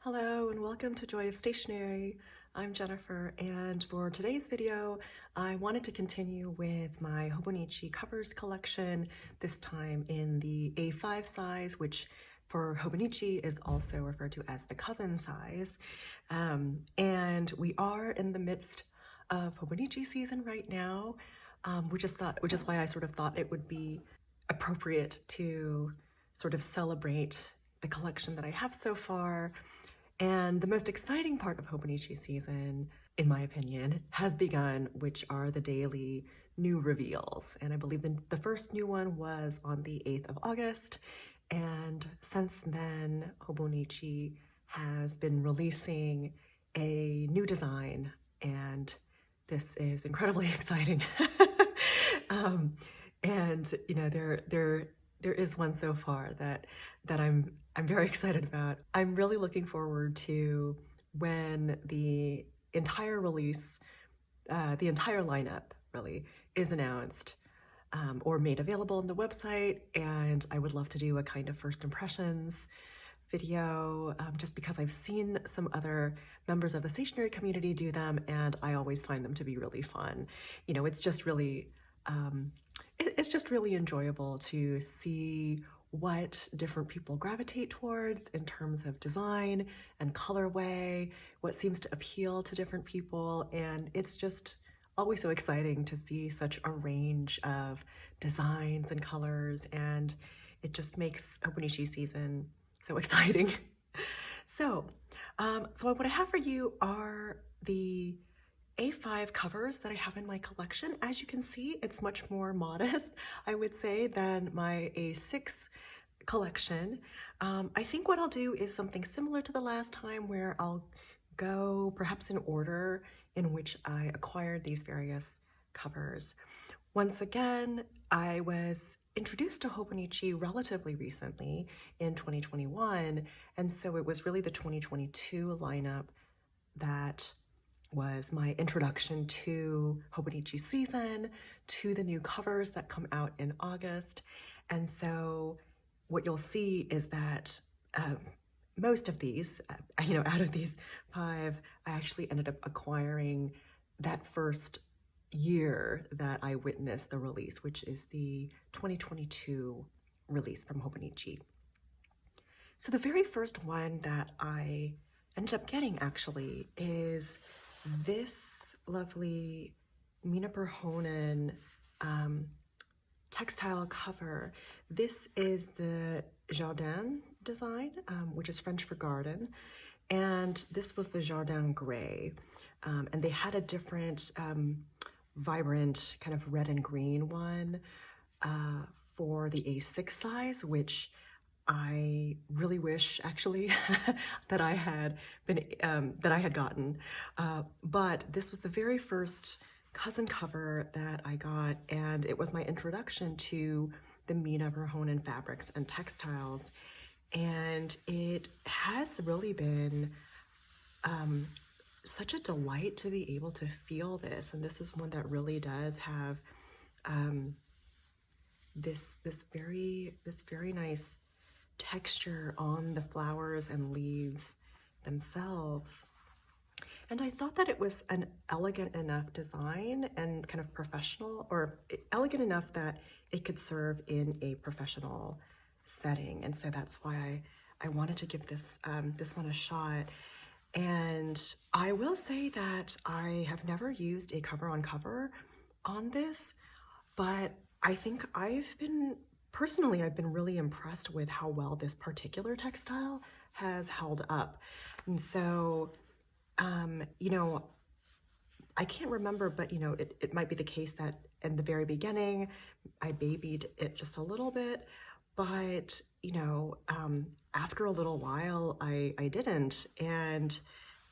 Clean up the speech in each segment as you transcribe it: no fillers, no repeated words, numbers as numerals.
Hello and welcome to Joy of Stationery. I'm Jennifer, and for today's video I wanted to continue with my Hobonichi covers collection, this time in the A5 size, which for Hobonichi is also referred to as the cousin size. And we are in the midst of Hobonichi season right now, which is why I sort of thought it would be appropriate to sort of celebrate the collection that I have so far. And the most exciting part of Hobonichi season, in my opinion, has begun, which are the daily new reveals. And I believe the first new one was on the 8th of August. And since then, Hobonichi has been releasing a new design, and this is incredibly exciting. And you know, there is one so far that I'm very excited about. I'm really looking forward to when the entire release, the entire lineup really is announced or made available on the website, and I would love to do a kind of first impressions video, just because I've seen some other members of the stationery community do them, and I always find them to be really fun. You know, it's just really enjoyable to see what different people gravitate towards in terms of design and colorway, what seems to appeal to different people, and it's just always so exciting to see such a range of designs and colors, and it just makes Hobonichi season so exciting. So what I have for you are the A5 covers that I have in my collection. As you can see, it's much more modest, I would say, than my A6 collection. I think what I'll do is something similar to the last time, where I'll go perhaps in order in which I acquired these various covers. Once again, I was introduced to Hobonichi relatively recently in 2021, and so it was really the 2022 lineup that was my introduction to Hobonichi season, to the new covers that come out in August. And so what you'll see is that most of these, out of these 5, I actually ended up acquiring that first year that I witnessed the release, which is the 2022 release from Hobonichi. So the very first one that I ended up getting actually is this lovely minä perhonen textile cover. This is the jardin design, which is French for garden, and this was the jardin gray, and they had a different vibrant kind of red and green one for the A6 size, which I really wish actually that I had gotten, but this was the very first cousin cover that I got, and it was my introduction to the minä perhonen fabrics and textiles, and it has really been such a delight to be able to feel this. And this is one that really does have this very nice texture on the flowers and leaves themselves. And I thought that it was an elegant enough design and kind of professional, or elegant enough that it could serve in a professional setting. And so that's why I wanted to give this one a shot. And I will say that I have never used a cover on cover on this, but I think I've been really impressed with how well this particular textile has held up. And so, I can't remember, but it might be the case that in the very beginning, I babied it just a little bit, but after a little while, I didn't, and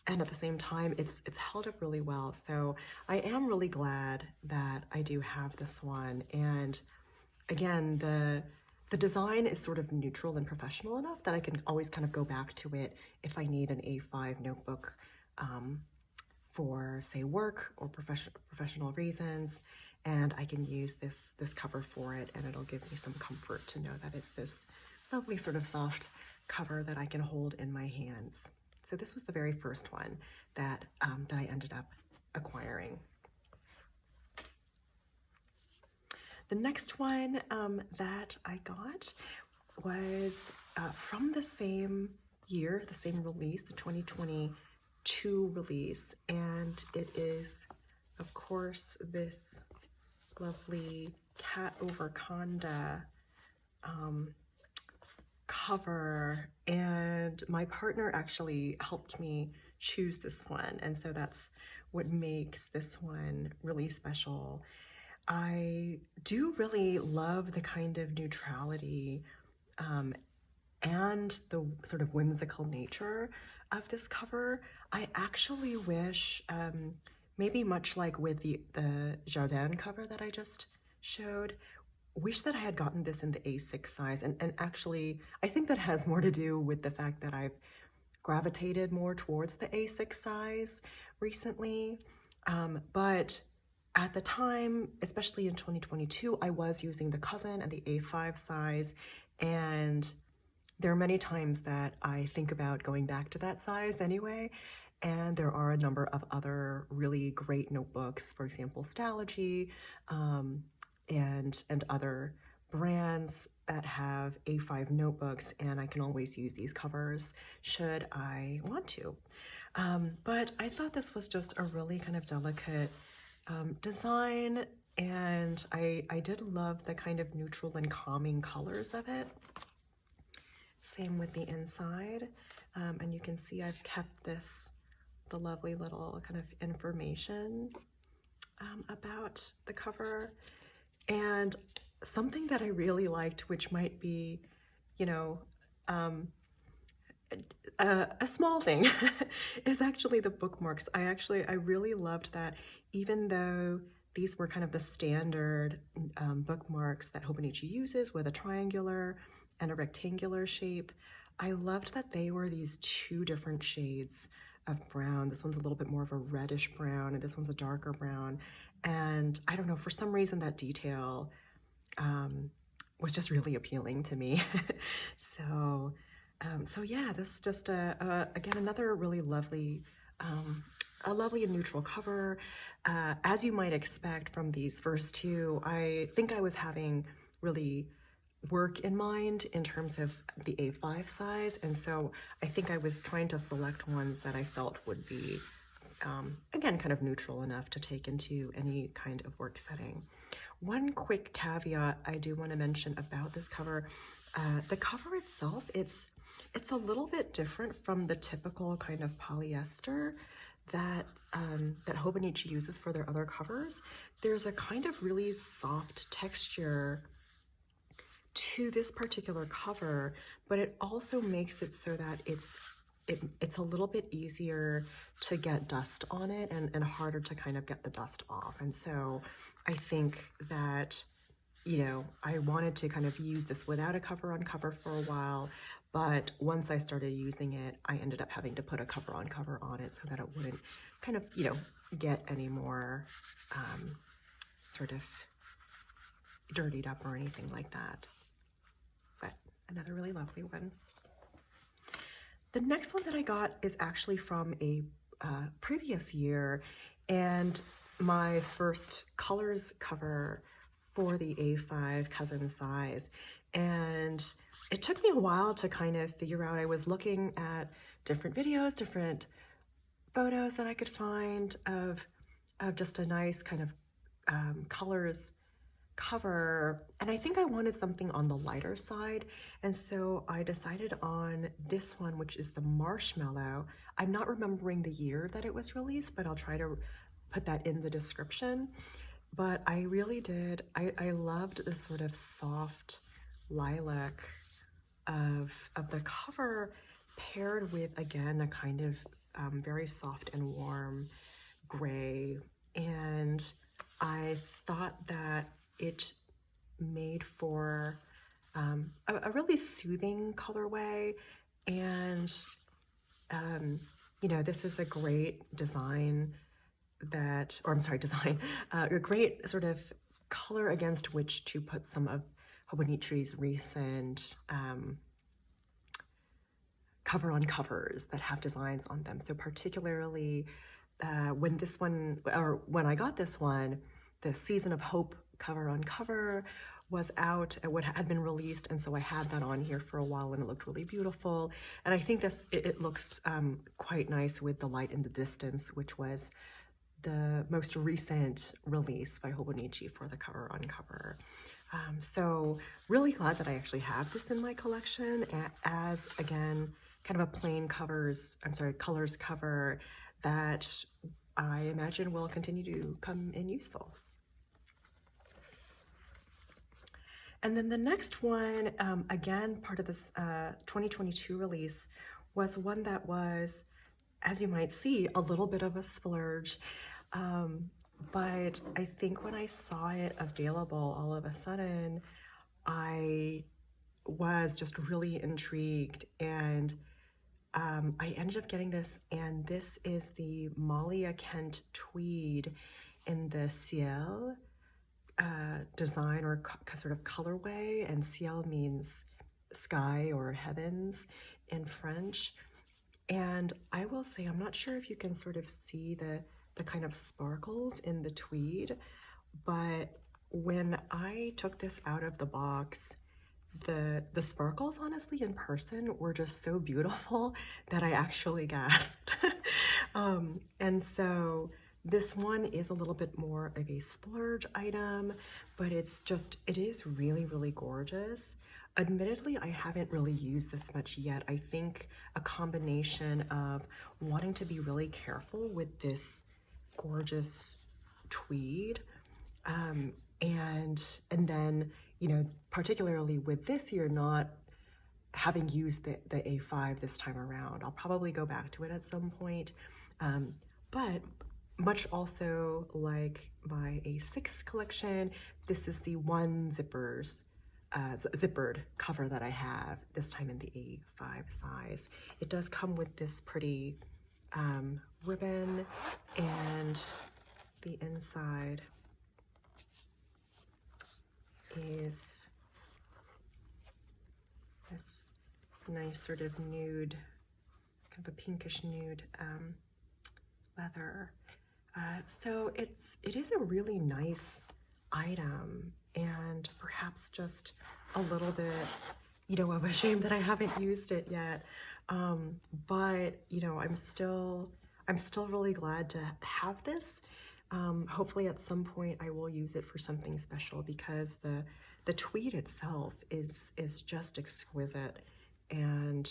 at the same time, it's held up really well. So I am really glad that I do have this one. And again, the design is sort of neutral and professional enough that I can always kind of go back to it if I need an A5 notebook for, say, work or professional reasons, and I can use this cover for it, and it'll give me some comfort to know that it's this lovely sort of soft cover that I can hold in my hands. So this was the very first one that, that I ended up acquiring. The next one that I got was from the same year, the same release, the 2022 release, and it is, of course, this lovely cat Over Conda cover, and my partner actually helped me choose this one, and so that's what makes this one really special. I do really love the kind of neutrality and the sort of whimsical nature of this cover. I actually wish, maybe much like with the Jardin cover that I just showed, wish that I had gotten this in the A6 size. And actually, I think that has more to do with the fact that I've gravitated more towards the A6 size recently. But at the time, especially in 2022, I was using the cousin and the A5 size, and there are many times that I think about going back to that size anyway, and there are a number of other really great notebooks, for example, Stalogy, and other brands that have A5 notebooks, and I can always use these covers should I want to. But I thought this was just a really kind of delicate design, and I did love the kind of neutral and calming colors of it. Same with the inside, and you can see I've kept the lovely little kind of information about the cover. And something that I really liked, which might be, you know, a small thing, is actually the bookmarks. I really loved that, even though these were kind of the standard bookmarks that Hobonichi uses with a triangular and a rectangular shape, I loved that they were these two different shades of brown. This one's a little bit more of a reddish brown, and this one's a darker brown. And I don't know, for some reason that detail was just really appealing to me. So yeah, this just again, another really lovely, a lovely and neutral cover. As you might expect from these first two, I think I was having really work in mind in terms of the A5 size, and so I think I was trying to select ones that I felt would be, again, kind of neutral enough to take into any kind of work setting. One quick caveat I do want to mention about this cover, the cover itself, it's a little bit different from the typical kind of polyester that that Hobonichi uses for their other covers. There's a kind of really soft texture to this particular cover, but it also makes it so that it's a little bit easier to get dust on it, and harder to kind of get the dust off. And so I think that, you know, I wanted to kind of use this without a cover on cover for a while, but once I started using it, I ended up having to put a cover on it so that it wouldn't kind of, you know, get any more sort of dirtied up or anything like that. But another really lovely one. The next one that I got is actually from a previous year, and my first colors cover for the A5 cousin size. And it took me a while to kind of figure out. I was looking at different videos, different photos that I could find of just a nice kind of colors cover, and I think I wanted something on the lighter side, and so I decided on this one, which is the Marshmallow. I'm not remembering the year that it was released, but I'll try to put that in the description. But I really did, I loved the sort of soft lilac of the cover, paired with, again, a kind of very soft and warm gray, and I thought that it made for a really soothing colorway. And you know, this is a great design that, or I'm sorry, design, a great sort of color against which to put some of Hobonichi's recent cover on covers that have designs on them. So particularly when I got this one, the Season of Hope cover on cover was out and what had been released, and so I had that on here for a while and it looked really beautiful. And I think it looks quite nice with the light in the distance, which was the most recent release by Hobonichi for the cover on cover. So really glad that I actually have this in my collection as, again, kind of a plain colors cover that I imagine will continue to come in useful. And then the next one, again, part of this 2022 release, was one that was, as you might see, a little bit of a splurge. But I think when I saw it available all of a sudden, I was just really intrigued, and I ended up getting this, and this is the Malhia Kent tweed in the Ciel design or sort of colorway, and Ciel means sky or heavens in French. And I will say, I'm not sure if you can sort of see the kind of sparkles in the tweed, but when I took this out of the box, the sparkles, honestly, in person were just so beautiful that I actually gasped. And so this one is a little bit more of a splurge item, but it is really, really gorgeous. Admittedly, I haven't really used this much yet. I think a combination of wanting to be really careful with this gorgeous tweed, and then, you know, particularly with this year not having used the A5 this time around. I'll probably go back to it at some point, but much also like my A6 collection, this is the one zippered cover that I have, this time in the A5 size. It does come with this pretty ribbon, and the inside is this nice sort of nude, kind of a pinkish nude leather. So it is a really nice item, and perhaps just a little bit, you know, of a shame that I haven't used it yet. But, you know, I'm still really glad to have this. Hopefully at some point I will use it for something special, because the tweed itself is just exquisite, and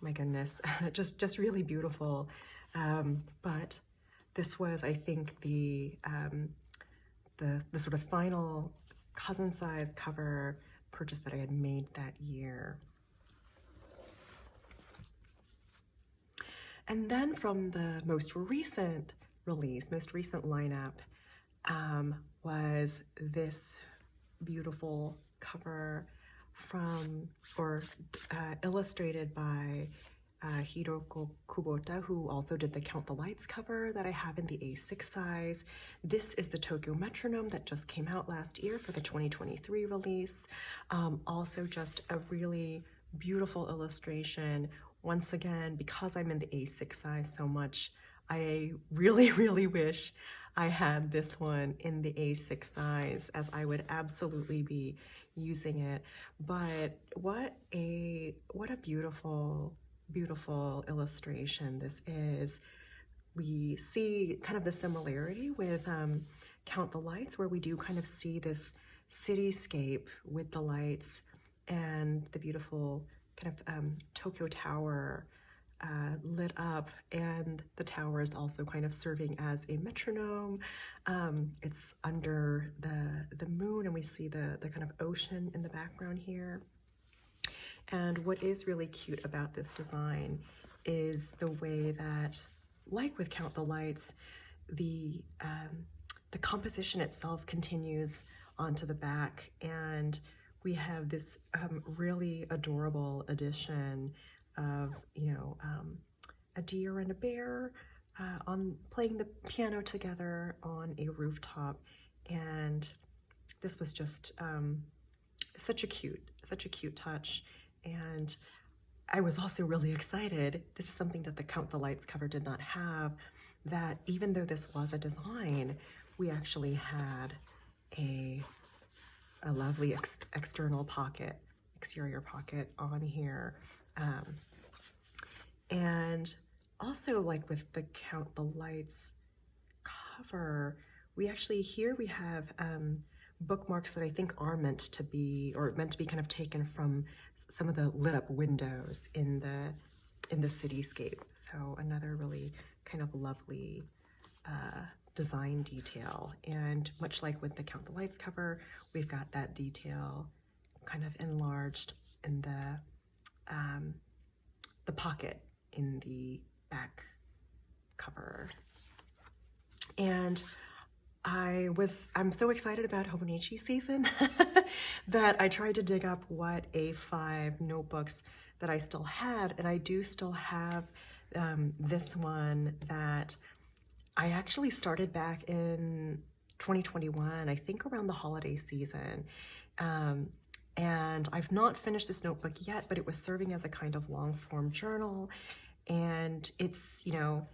my goodness, just really beautiful. But this was, I think, the sort of final cousin size cover purchase that I had made that year. And then from the most recent release, most recent lineup, was this beautiful cover illustrated by Hiroko Kubota, who also did the Count the Lights cover that I have in the A6 size. This is the Tokyo Metronome that just came out last year for the 2023 release. Also just a really beautiful illustration. Once again, because I'm in the A6 size so much, I really, really wish I had this one in the A6 size, as I would absolutely be using it. But what a beautiful, beautiful illustration this is. We see kind of the similarity with Count the Lights, where we do kind of see this cityscape with the lights and the beautiful kind of Tokyo Tower lit up, and the tower is also kind of serving as a metronome. It's under the moon, and we see the kind of ocean in the background here. And what is really cute about this design is the way that, like with Count the Lights, the composition itself continues onto the back, and we have this really adorable addition of, you know, a deer and a bear playing the piano together on a rooftop. And this was just such a cute touch. And I was also really excited. This is something that the Count the Lights cover did not have, that even though this was a design, we actually had a lovely external pocket, exterior pocket on here. And also, like with the Count the Lights cover, we actually, here we have bookmarks that I think are meant to be kind of taken from some of the lit up windows in the cityscape. So another really kind of lovely design detail. And much like with the Count the Lights cover, we've got that detail kind of enlarged in the pocket in the back cover. And I'm so excited about Hobonichi season that I tried to dig up what A5 notebooks that I still had, and I do still have this one that I actually started back in 2021, I think around the holiday season. And I've not finished this notebook yet, but it was serving as a kind of long form journal. And it's, you know,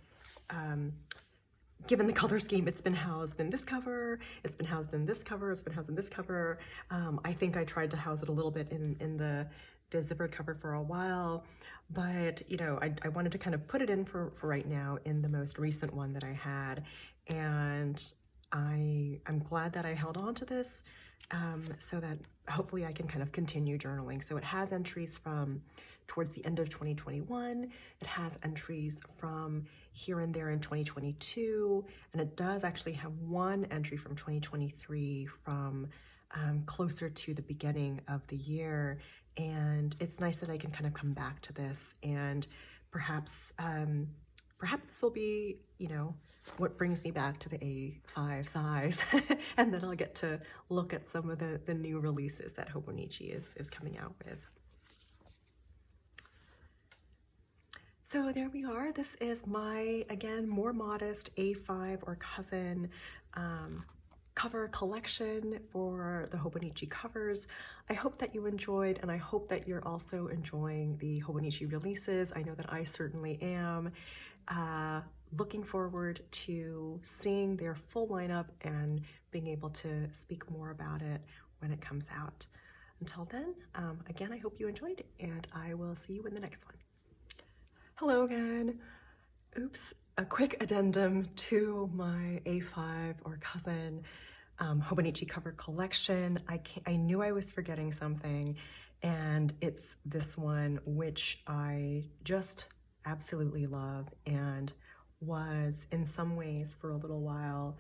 given the color scheme, it's been housed in this cover, it's been housed in this cover, it's been housed in this cover. I think I tried to house it a little bit in the zippered cover for a while, but you know, I wanted to kind of put it in for right now in the most recent one that I had. And I'm glad that I held on to this so that hopefully I can kind of continue journaling. So it has entries from towards the end of 2021. It has entries from here and there in 2022, and it does actually have one entry from 2023 from closer to the beginning of the year. And it's nice that I can kind of come back to this, and perhaps this will be, you know, what brings me back to the A5 size, and then I'll get to look at some of the new releases that Hobonichi is coming out with. So there we are. This is my, again, more modest A5 or cousin cover collection for the Hobonichi covers. I hope that you enjoyed, and I hope that you're also enjoying the Hobonichi releases. I know that I certainly am. Looking forward to seeing their full lineup and being able to speak more about it when it comes out. Until then, again, I hope you enjoyed, and I will see you in the next one. Hello again. Oops, a quick addendum to my A5 or cousin Hobonichi cover collection. I knew I was forgetting something, and it's this one, which I just absolutely love and was in some ways for a little while,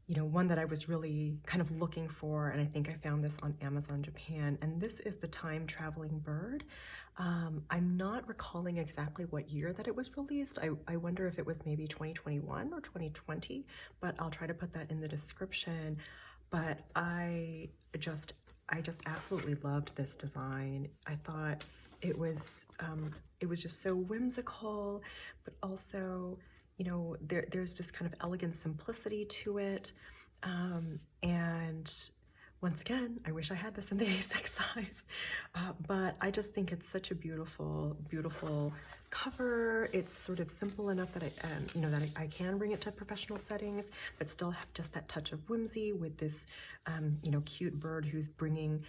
you know, one that I was really kind of looking for, and I think I found this on Amazon Japan, and this is the Time Traveling Bird. I'm not recalling exactly what year that it was released. I wonder if it was maybe 2021 or 2020, but I'll try to put that in the description. But I just absolutely loved this design. I thought it was just so whimsical, but also, you know, there's this kind of elegant simplicity to it. And once again, I wish I had this in the A6 size, but I just think it's such a beautiful, beautiful cover. It's sort of simple enough that I can bring it to professional settings, but still have just that touch of whimsy with this, you know, cute bird who's bringing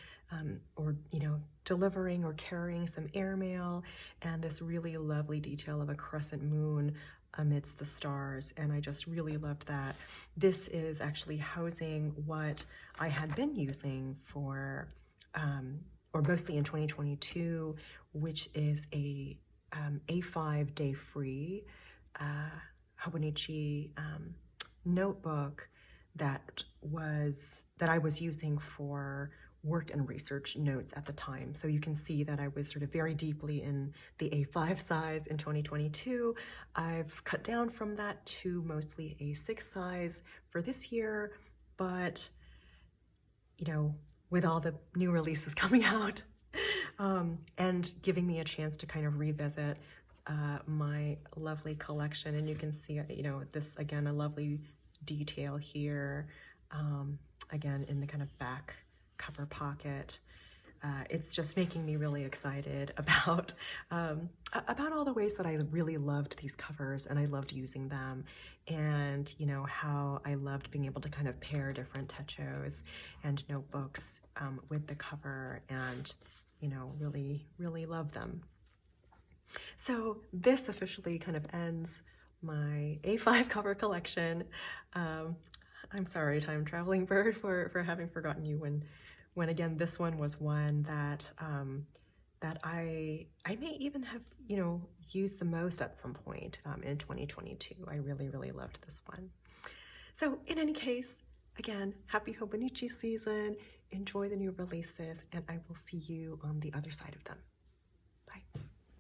or, you know, delivering or carrying some airmail, and this really lovely detail of a crescent moon amidst the stars, and I just really loved that. This is actually housing what I had been using for, or mostly in 2022, which is a A5 day free Hobonichi notebook that I was using for work and research notes at the time. So you can see that I was sort of very deeply in the A5 size in 2022. I've cut down from that to mostly A6 size for this year, but you know, with all the new releases coming out and giving me a chance to kind of revisit my lovely collection. And you can see, you know, this, again, a lovely detail here, again, in the kind of back cover pocket. it's just making me really excited about all the ways that I really loved these covers and I loved using them, and you know how I loved being able to kind of pair different techos and notebooks with the cover, and you know really love them. So this officially kind of ends my A5 cover collection. I'm sorry, time traveling bird, for having forgotten you when again this one was one that that I may even have, you know, used the most at some point in 2022. I really loved this one. So in any case, again, happy Hobonichi season. Enjoy the new releases, and I will see you on the other side of them.